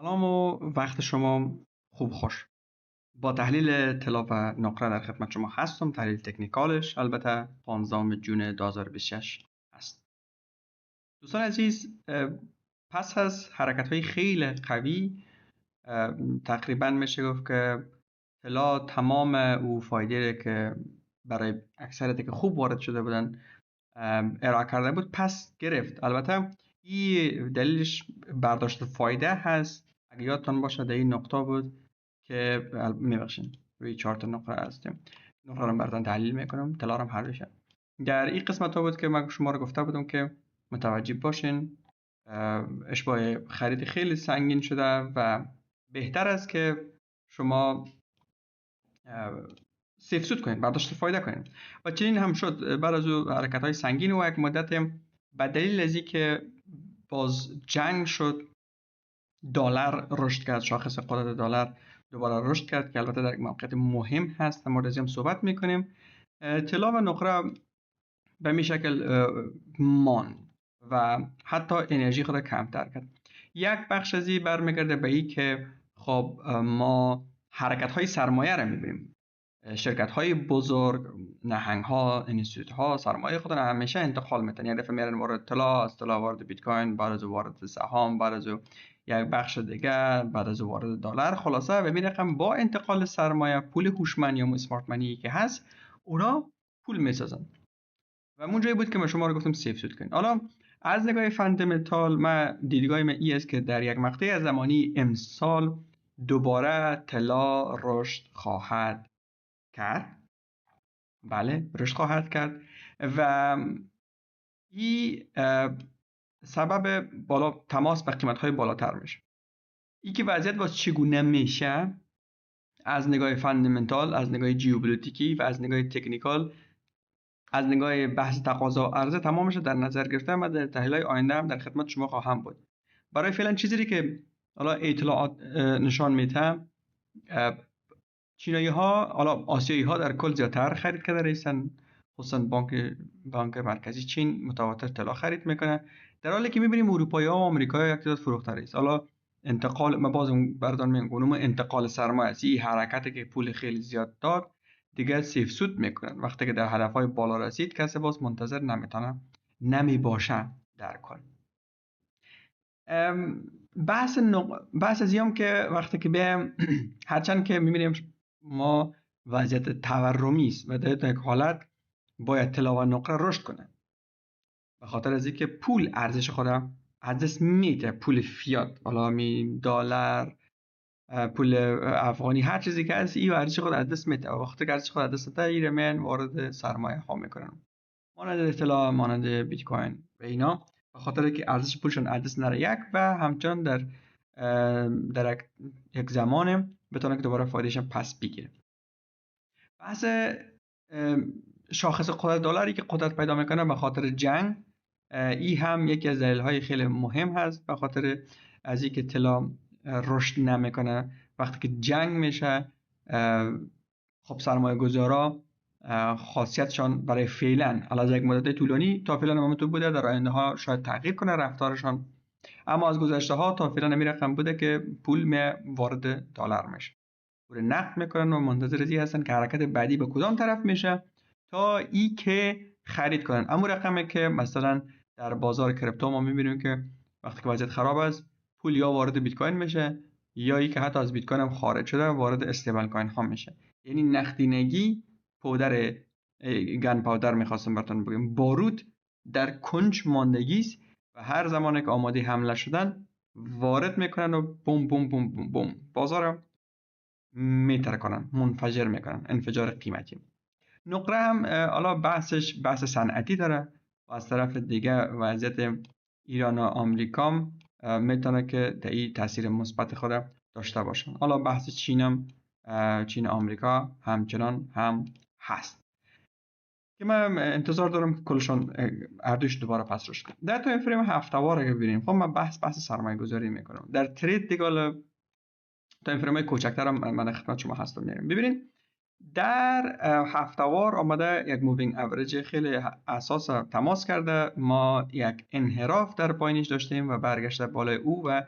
سلام و وقت شما خوب خوش. با تحلیل طلا و نقره در خدمت شما هستم. تحلیل تکنیکالش البته 15 جون 2026 است. دوستان عزیز، پس از حرکت های خیلی قوی تقریبا میشه گفت که طلا تمام او فایده که برای اکثریت که خوب وارد شده بودن ارائه کرده بود پس گرفت. البته این دلیلش برداشت فایده هست. اگه یادتان باشه در این نقطه بود که میبخشین روی 4 نقطه هستیم. نقطه رو براتون تحلیل میکنم، طلا رو حل بشه. در این قسمت ها بود که من شما رو گفته بودم که متوجه باشین اشباه خرید خیلی سنگین شده و بهتر است که شما سیف سود کنید، برداشت فایده کنید. و چنین هم شد. بعد از او حرکت های سنگین و یک مدت به دلیل از که باز جنگ شد، دلار رشد کرد، شاخص قدرت دلار دوباره رشد کرد که البته در موقعیت مهم هست، مورد از هم صحبت میکنیم. طلا و نقره به می شکل مان و حتی انرژی خود کمتر کرد. یک بخش از این برمیگرده به این که خب ما حرکت های سرمایه را میبینیم. شرکت های بزرگ، نهنگ ها، انستیتوت ها سرمایه خود را همیشه انتقال میتن. یک دفعه میرن وارد طلا، از طلا وارد بیت کوین، بعد از وارد سهام، بعد از یک بخش دیگه، بعد از وارد دلار. خلاصه به این رقم با انتقال سرمایه، پول هوشمند یا اسمارت منی که هست، اونا پول میسازن. و اون جایی بود که من شما رو گفتم سیف سود کنید. حالا از نگاه فاندامنتال من دیدگاه من این است که در یک مقطع از زمانی امسال دوباره طلا رشد خواهد کرد. بله، رشد خواهد کرد و این سبب بالا تماس به قیمت‌های بالاتر میشه. این که وضعیت واسه چگونه میشه از نگاه فاندامنتال، از نگاه ژئوپلیتیکی و از نگاه تکنیکال، از نگاه بحث تقاضا و عرضه تمامش در نظر گرفته و در تحلیل‌های آینده هم در خدمت شما خواهم بود. برای فعلا چیزی که حالا اطلاعات نشان میده، چینایی ها، حالا آسیایی ها در کل زیادتر خرید کرده رئیسن، خصوصا بانک مرکزی چین متواتر طلا خرید میکنه، در حالی که میبینیم اروپایی ها و آمریکایی ها یک تعداد فروخته است. حالا انتقال ما باز بردان میگونم انتقال سرمایه از این حرکتی که پول خیلی زیاد داد دیگه سیف سود میکنن. وقتی که در هدف های بالا رسید کسی باز منتظر نمیتونه نمیباشه. در کل بحث از هم که وقتی که به هرچند که میبینیم ما وضعیت تورمی است و در یک حالت باید طلا و نقره رشد کنه، به خاطر از اینکه پول ارزش خود از دست میده. پول فیات، حالا می دلار، پول افغانی، هر چیزی که هست این ارزش خود از دست میده و وقتی که ارزش خود از دست میده این من وارد سرمایه ها میکنن، مانند طلا، مانند بیت کوین و اینا، به خاطر که ارزش پولشون از دست نره یک و همچنان در یک زمان بتونه که دوباره فایدهشون پس بگیره. بحث شاخص قدرت دلاری که قدرت پیدا میکنه به خاطر جنگ، این هم یکی از دلایل خیلی مهم هست. به خاطر از اینکه طلا رشد نمیکنه وقتی که جنگ میشه، خب سرمایه گذارا خاصیتشان برای فعلا از یک مدت طولانی تا فعلا همونطور بوده، در آینده ها شاید تغییر کنه رفتارشان، اما از گذشته ها تا فعلا همین رقم بوده که پول وارد دلار میشه، پول نقد میکنن و منتظر ازی هستن که حرکت بعدی به کدام طرف میشه تا ای که خرید کنن. اما رقمی که مثلا در بازار کریپتو ما میبینیم که وقتی که وضعیت خراب است پول یا وارد بیت کوین میشه یا ای که حتی از بیت کوین هم خارج شده وارد استیبل کوین ها میشه. یعنی نقدینگی، پودر گن پاودر میخواستم براتون بگم، بارود در کنج ماندگی است و هر زمانی که آماده حمله شدن وارد میکنن و بوم بوم بوم بوم بوم بازار میترکانن، منفجر میکنن، انفجار قیمتی. نقره هم حالا بحث صنعتی داره و از طرف دیگه وضعیت ایران و آمریکا میتونه که در این تاثیر مثبت خود داشته باشن. حالا بحث چین آمریکا همچنان هم هست که من انتظار دارم که کلشان اردوش دوباره پس رشد کنه. در تایم فریم هفته‌وار اگه ببینیم، خب من بحث سرمایه گذاری میکنم در ترید دیگه. تایم فریم های کوچکتر هم من خدمت شما هستم میارم. ببینید در هفته‌وار آمده یک مووینگ اوریج خیلی اساس تماس کرده، ما یک انحراف در پایینش داشتیم و برگشته بالای او و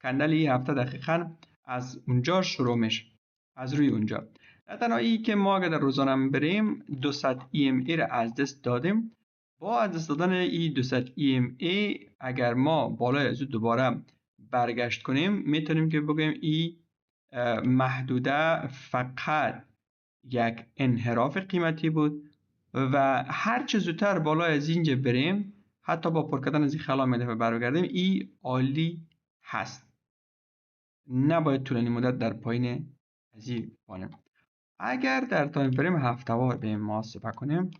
کندل این هفته دقیقاً از اونجا شروع میشه، از روی اونجا. نه تنها ای که ما اگر در روزانه بریم 200 EMA را از دست دادیم. با از دست دادن این 200 EMA اگر ما بالای از دوباره برگشت کنیم میتونیم که بگویم این محدوده فقط یک انحراف قیمتی بود و هر چه زودتر بالای از اینجا بریم، حتی با پر کردن از این خلا میده برگردیم، این عالی هست. نباید طولانی مدت در پایین از این بانیم. اگر در تایم فریم هفته‌وار به محاسبه کنیم،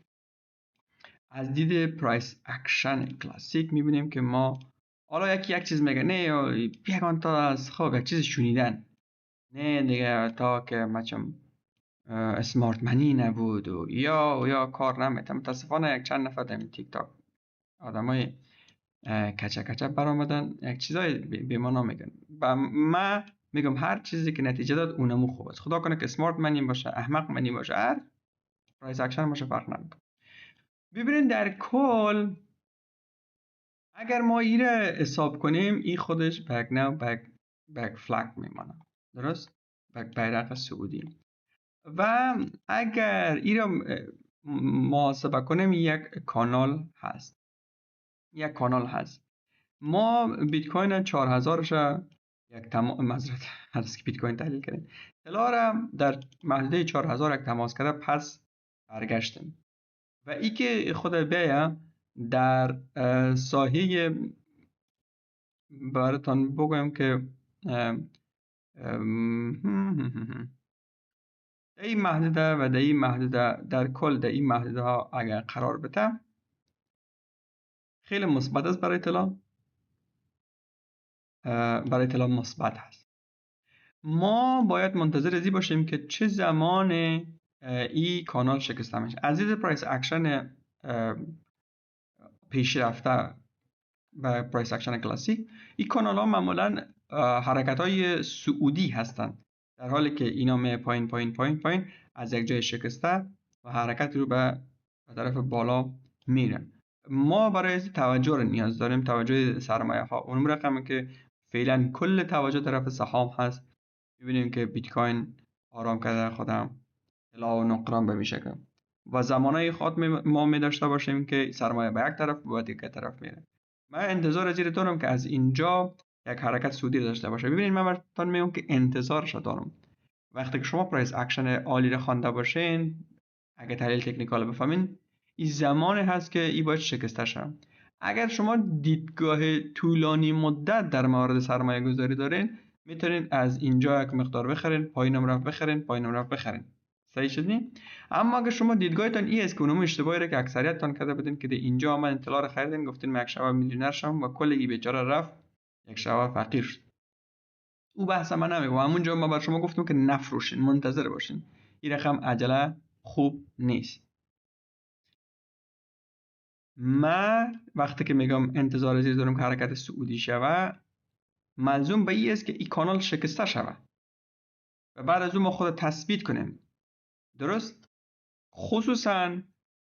از دید پرایس اکشن کلاسیک میبینیم که ما حالا یک چیز میگه نه یکان تا از خواب یک چیز شنیدن، نه دیگه تا که مچم اسمارت منی نبود و یا کار نمیتم. متاسفانه یک چند نفر در تیک تاک آدمای کچه برآمدن یک چیزای به ما نمیگن و من میگم هر چیزی که نتیجه داد اونمو خوب است. خدا کنه که اسمارت منی باشه، احمق منی باشه، هر پرایس اکشن باشه فرق نمیکنه. ببینید در کل اگر ما این را حساب کنیم این خودش بک فلگ میمانه، درست؟ بک بیرق سعودی. و اگر این را محاسبه کنیم یک کانال هست. ما بیت کوین 4000 را یک مزرعه هست که بیت کوین تحلیل کردیم، طلا را در محدوده 4000 یک تماس کرده پس برگشتیم و ای که خود بیه در ساحه براتون بگویم که در این محدوده و در این محدوده در کل در این محدوده ها اگر قرار بده خیلی مثبت است برای طلا مثبت هست. ما باید منتظر ازی باشیم که چه زمان این کانال شکسته میشه. از دید پرایس اکشن پیشرفته و پرایس اکشن کلاسیک، این کانال ها معمولا حرکت های صعودی هستند، در حالی که اینا می پایین از یک جای شکسته و حرکت رو به طرف بالا میرن. ما برای توجه رو نیاز داریم، توجه سرمایه ها. اون رقمی که فعلا کل توجه طرف سهام هست، ببینیم که بیت کوین آرام کرده خودم طلا و نقران به میشه و زمانه خود ما می داشته باشیم که سرمایه به یک طرف و دیگه طرف میره. من انتظار از این دارم که از اینجا یک حرکت سعودی داشته باشه. ببینید من براتون میگم که انتظارش دارم. وقتی که شما پرایس اکشن عالی را خوانده باشین، اگه تحلیل تکنیکال بفهمین، این زمان هست که این باید شکسته شه. اگر شما دیدگاه طولانی مدت در مورد سرمایه گذاری دارین، میتونین از اینجا یک مقدار بخرین، پایینم رفت بخرین، پایینم رفت بخرین. صحیح شدین؟ اما اگر شما دیدگاهتان این است که اونم اشتباهی را که اکثریتتان کرده بودین که اینجا آمدین طلا را خریدین، گفتین من یک شب میلیونر شم و کل این بیچاره رفت یک شب فقیر شد. او بحث من نمیگم. همونجا ما بر شما گفتم که نفروشین، منتظر باشین. این رقم عجله خوب نیست. من وقتی که میگم انتظار از دارم که حرکت سعودی شوه، ملزوم به این است که این کانال شکسته شوه و بعد از اون ما خود تثبیت کنیم. درست؟ خصوصا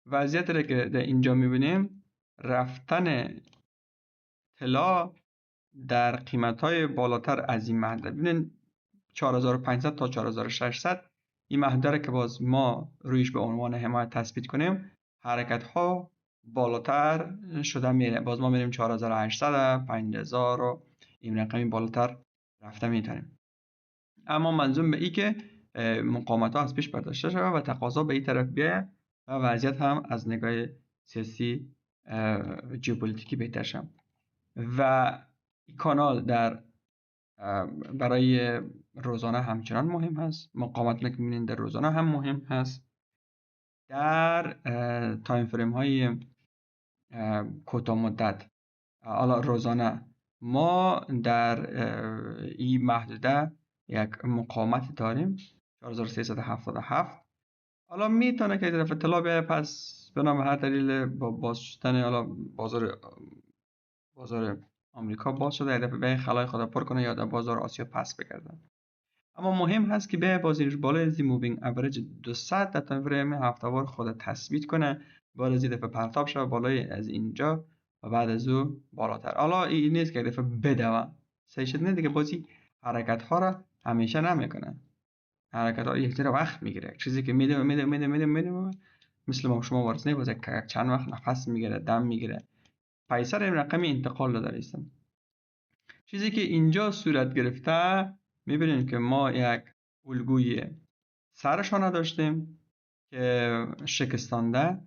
وضعیت را که در اینجا میبینیم، رفتن طلا در قیمت‌های بالاتر از این محدوده. ببینید 4500 تا 4600 این محدوده را که باز ما رویش به عنوان حمایت تثبیت کنیم، حرکت‌ها بالاتر شده میره. باز ما میریم 4800 5000 و این رقمی بالاتر رفته میتونیم. اما منظوم به این که مقاومت ها از پیش برداشته شده و تقاضا به این طرف بیاید و وضعیت هم از نگاه سیاسی ژئوپلیتیکی بهتر شد. و این کانال برای روزانه همچنان مهم هست. مقاومت که می‌بینید در روزانه هم مهم هست. در تایم فریم های کوتاه مدت، حالا روزانه، ما در این محدوده یک مقاومت داریم 4377. حالا میتونه که طرف طلا بیاید پس به نام هر دلیل با باز شدن حالا بازار آمریکا باز شده، هدف به خلای خود پر کنه یا در بازار آسیا پس بگرده. اما مهم هست که به بازیش بالای از مووینگ اوریج 200 در تایم فریم هفته‌وار خود تثبیت کنه، بالا از این دفعه پرتاب شه بالای از اینجا و بعد از او بالاتر. حالا این نیست که دفعه بدوه، صحیح شد نه دیگه. بازی حرکت ها را همیشه نمیکنه، حرکت ها یک ذره وقت میگیره. چیزی که میده مثل ما شما ورزنه بازی چند وقت نفس میگیره، دم میگیره، پیسر این رقمی انتقال داده ایستم. چیزی که اینجا صورت گرفته میبینیم که ما یک الگوی سرشانه داشتیم که شکستانده.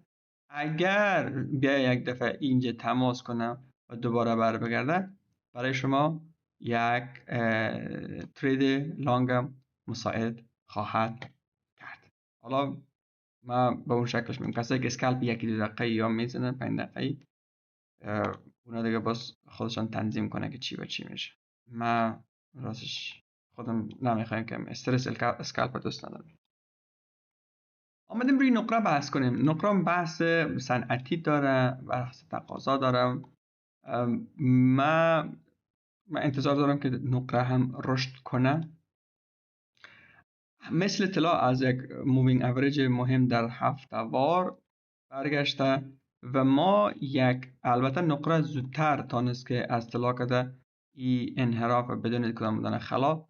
اگر بیا یک دفعه اینجا تماس کنم و دوباره بر بگرده، برای شما یک ترید لانگم مساعد خواهد کرد. حالا ما به اون شکلش میگم کسایی که اسکالپ یکی دو دقیقه یا میزنن 5 دقیقه، اونا دیگه باز خودشان تنظیم کنه که چی و چی میشه. ما راستش خودم نمیخوایم که استرس اسکالپ دوست ندارم. آمدیم روی نقره بحث کنیم. نقره بحث صنعتی داره، بحث تقاضا داره. من انتظار دارم که نقره هم رشد کنه. مثل طلا از یک مووینگ اوریج مهم در هفته‌وار برگشته و ما البته نقره زودتر تانست که از طلا کده این انحراف بدون کدام بودن خلا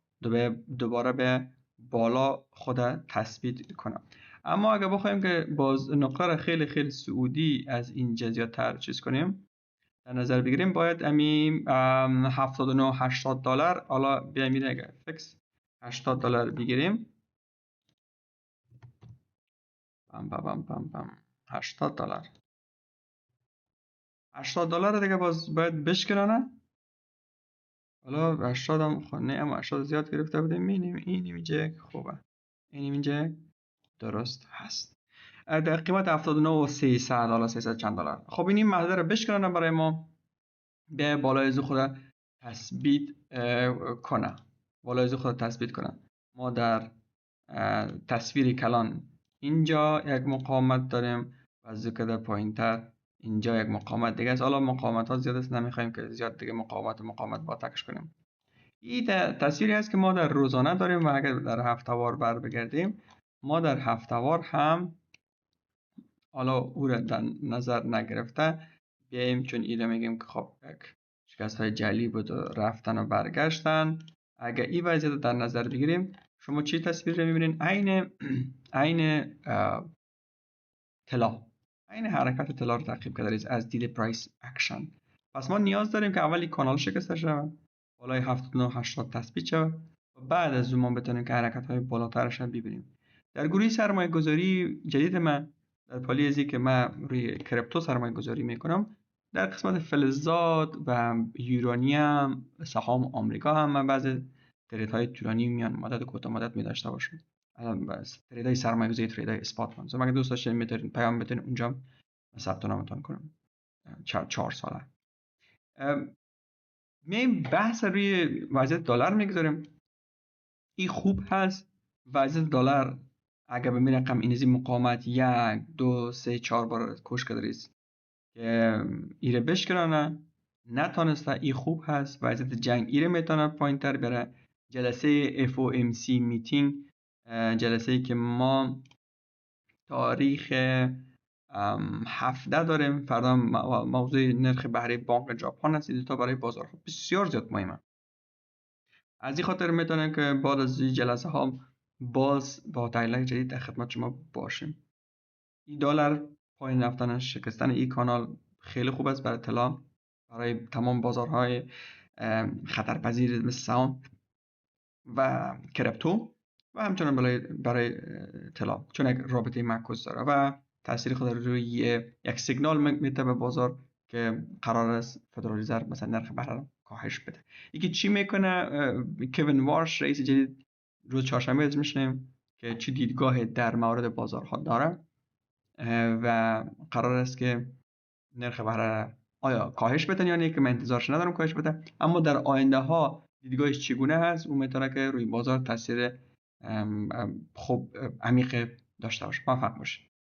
دوباره به بالا خود تثبیت کنه. اما اگر بخوایم که باز نقره را خیلی خیلی سعودی از این زیادتر چیز کنیم در نظر بگیریم، باید امیم 79-80 دلار، حالا بیایم اگر فکس 80 دلار بگیریم، 80 دلار 80 دلار دیگه باز باید بشکنانه. حالا 80 هم خونه، اما 80 زیاد گرفته بودیم. این اینجا خوبه، این اینجا درست هست. در قیمت 79 و 300 دلار 300 چند دلار. خب این مقدار رو بشکنانه برای ما به بالای از خود تثبیت کنه، بالای از خود تثبیت کنه. ما در تصویر کلان اینجا یک مقاومت داریم و ذکر پایینتر اینجا یک مقاومت دیگه است. حالا مقاومت ها زیاد است، نمیخوایم که زیاد دیگه مقاومت با تکش کنیم. این تصویری است که ما در روزانه داریم و اگر در هفته‌وار بر بگردیم، ما در هفته‌وار هم حالا او را در نظر نگرفته بیاییم، چون این را میگیم که خب یک شکست های جلی بود و رفتن و برگشتن. اگر این وضعیت در نظر بگیریم، شما چی تصویر رو میبینین؟ عین طلا، عین حرکت طلا رو تعقیب کرده از دید پرایس اکشن. پس ما نیاز داریم که اولی کانال شکسته شود، بالای 79-80 تثبیت شود و بعد از اون ما بتونیم که حرکت های بالاترش هم ببینیم. در گروه سرمایه گذاری جدید من در پالیزی که من روی کریپتو سرمایه گذاری میکنم، در قسمت فلزات و یورانیم، سهام آمریکا هم من بعضی ترید های طولانی میان مدت کوتاه مدت می داشته باشم. ترید های سرمایه گذاری، ترید های اسپات فاند. اگه دوست داشتین میتونین پیام بدین اونجا ثبت نامتون کنم. 4 ساله میایم بحث روی وضعیت دلار میگذاریم. این خوب هست. وضعیت دلار اگر به این رقم این مقاومت 1 2 3 4 بار کش کردید که ایره بشکنانه نتانسته، این خوب هست. وضعیت جنگ ایره میتونه پایین تر بره. جلسه FOMC میتینگ، جلسه ای که ما تاریخ 17 داریم، فردا موضوع نرخ بهره بانک ژاپن هست. تا برای بازار بسیار زیاد مهمه. از این خاطر میتونم که بعد از این جلسه ها باز با تحلیل جدید در خدمت شما باشیم. این دلار پایین رفتنش، شکستن این کانال خیلی خوب است برای طلا، برای تمام بازارهای خطرپذیر مثل سهام و کریپتو و همچنان برای طلا، چون یک رابطه معکوس داره و تاثیر خود روی یک سیگنال میده به بازار که قرار است فدرال رزرو مثلا نرخ بهره کاهش بده. یکی چی میکنه؟ کوین وارش رئیس جدید روز چهارشنبه از میشنیم که چی دیدگاه در مورد بازارها داره و قرار است که نرخ بهره آیا کاهش بده یا نه، که من انتظارش ندارم کاهش بده، اما در آینده ها دیدگاهش چگونه هست اون میتونه که روی بازار تاثیر خوب عمیق داشته باشه. موفق باشید.